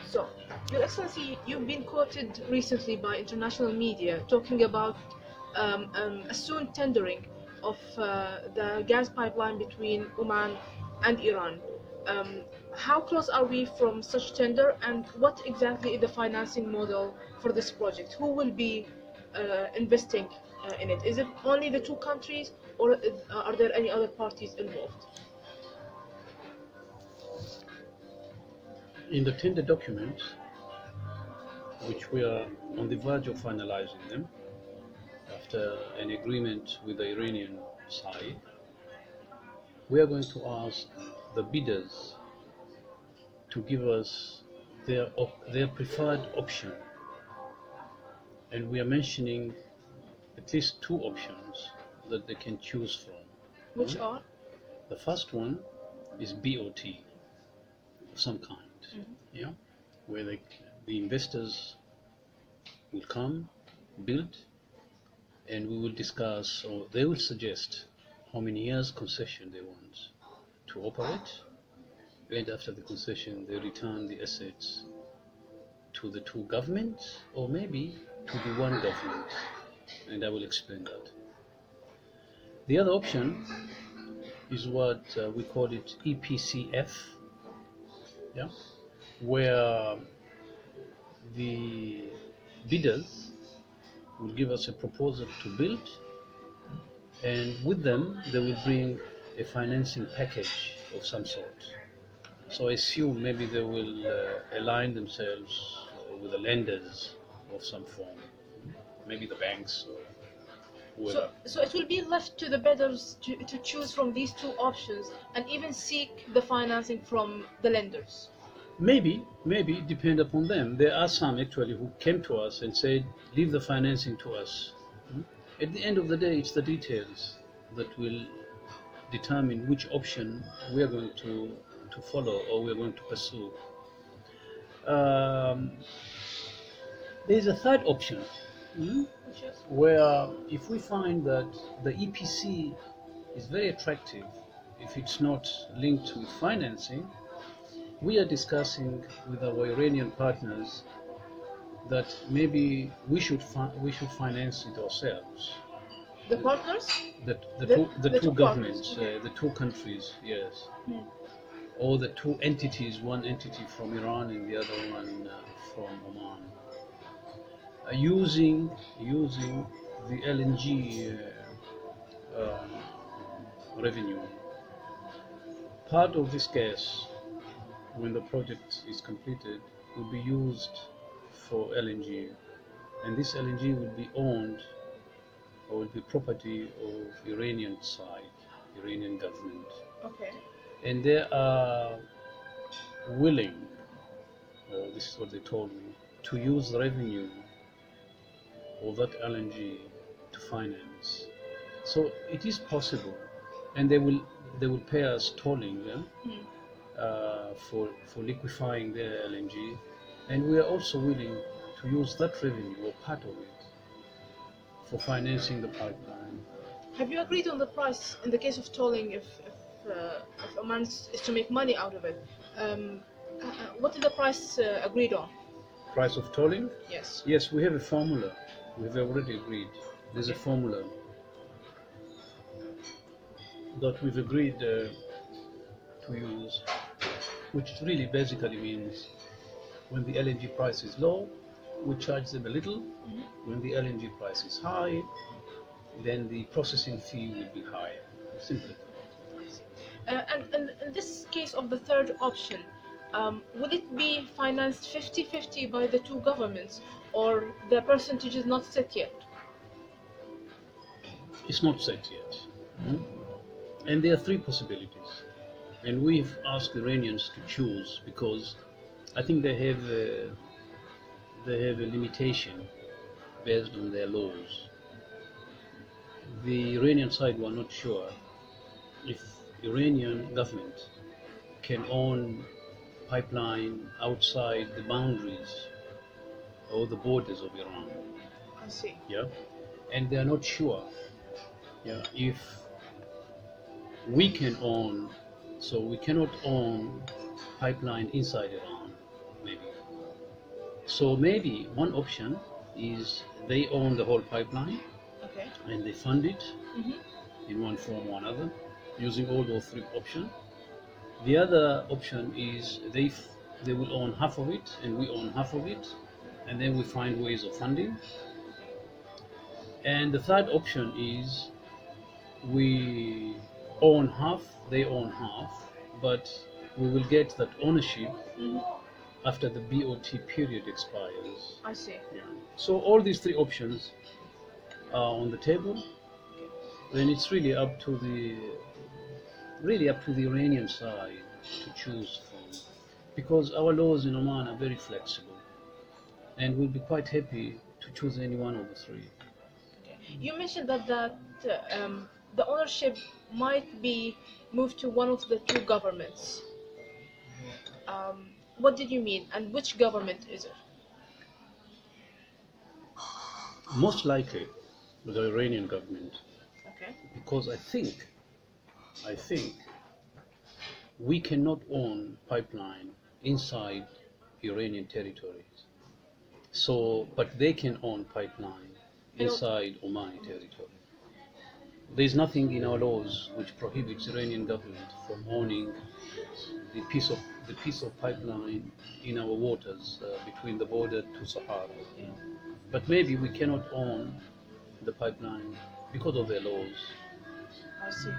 So, Your Excellency, you've been quoted recently by international media talking about a soon tendering of the gas pipeline between Oman and Iran. How close are we from such tender, and what exactly is the financing model for this project? Who will be investing in it? Is it only the two countries, or are there any other parties involved? In the tender documents, which we are on the verge of finalizing them after an agreement with the Iranian side, we are going to ask the bidders to give us their preferred option, and we are mentioning at least two options that they can choose from. Which are? The first one is BOT of some kind, where the investors will come, build, and we will discuss, or they will suggest how many years concession they want to operate, and after the concession they return the assets to the two governments, or maybe to the one government, and I will explain that. The other option is what we call it EPCF, where the bidders will give us a proposal to build, and with them they will bring a financing package of some sort. So I assume maybe they will align themselves with the lenders of some form, maybe the banks or whoever. So it will be left to the bidders to choose from these two options and even seek the financing from the lenders? Maybe, depend upon them. There are some actually who came to us and said, leave the financing to us. At the end of the day, it's the details that will determine which option we are going to follow or we are going to pursue. There's a third option, where if we find that the EPC is very attractive, if it's not linked with financing, we are discussing with our Iranian partners that maybe we should finance it ourselves. The partners? The two governments, the two countries, yes. Or the two entities, one entity from Iran and the other one from Oman. Using the LNG revenue. Part of this gas, when the project is completed, will be used for LNG, and this LNG will be owned or will be property of Iranian side, Iranian government. Okay. And they are willing, this is what they told me, to use the revenue of that LNG to finance. So it is possible, and they will pay us tolling for liquefying their LNG, and we are also willing to use that revenue or part of it for financing the pipeline. Have you agreed on the price in the case of tolling if Oman is to make money out of it? What is the price agreed on? Price of tolling? Yes. Yes, we have a formula. We have already agreed. There's a formula that we've agreed to use, which really basically means when the LNG price is low, we charge them a little. When the LNG price is high, then the processing fee will be higher. Simply. And in this case of the third option, will it be financed 50-50 by the two governments, or the percentage is not set yet? It's not set yet. And there are three possibilities. And we've asked the Iranians to choose because I think they have a limitation based on their laws. The Iranian side were not sure if Iranian government can own pipeline outside the boundaries or the borders of Iran. I see. Yeah, and they are not sure. Yeah, if we can own, so we cannot own pipeline inside Iran, maybe. So maybe one option is they own the whole pipeline, Okay. and they fund it Mhm. in one form or another, using all those three options. The other option is they will own half of it and we own half of it, and then we find ways of funding. And the third option is we own half, they own half, but we will get that ownership Mhm. after the BOT period expires. I see. Yeah. So all these three options are on the table, and it's really up to the Iranian side to choose from, because our laws in Oman are very flexible, and we'll be quite happy to choose any one of the three. Okay. You mentioned that the ownership might be moved to one of the two governments. What did you mean, and which government is it? Most likely the Iranian government, Okay. because I think we cannot own pipeline inside Iranian territories. So, but they can own pipeline inside Omani territory. There is nothing in our laws which prohibits Iranian government from owning the piece of pipeline in our waters between the border to Sahara. But maybe we cannot own the pipeline because of their laws. I see.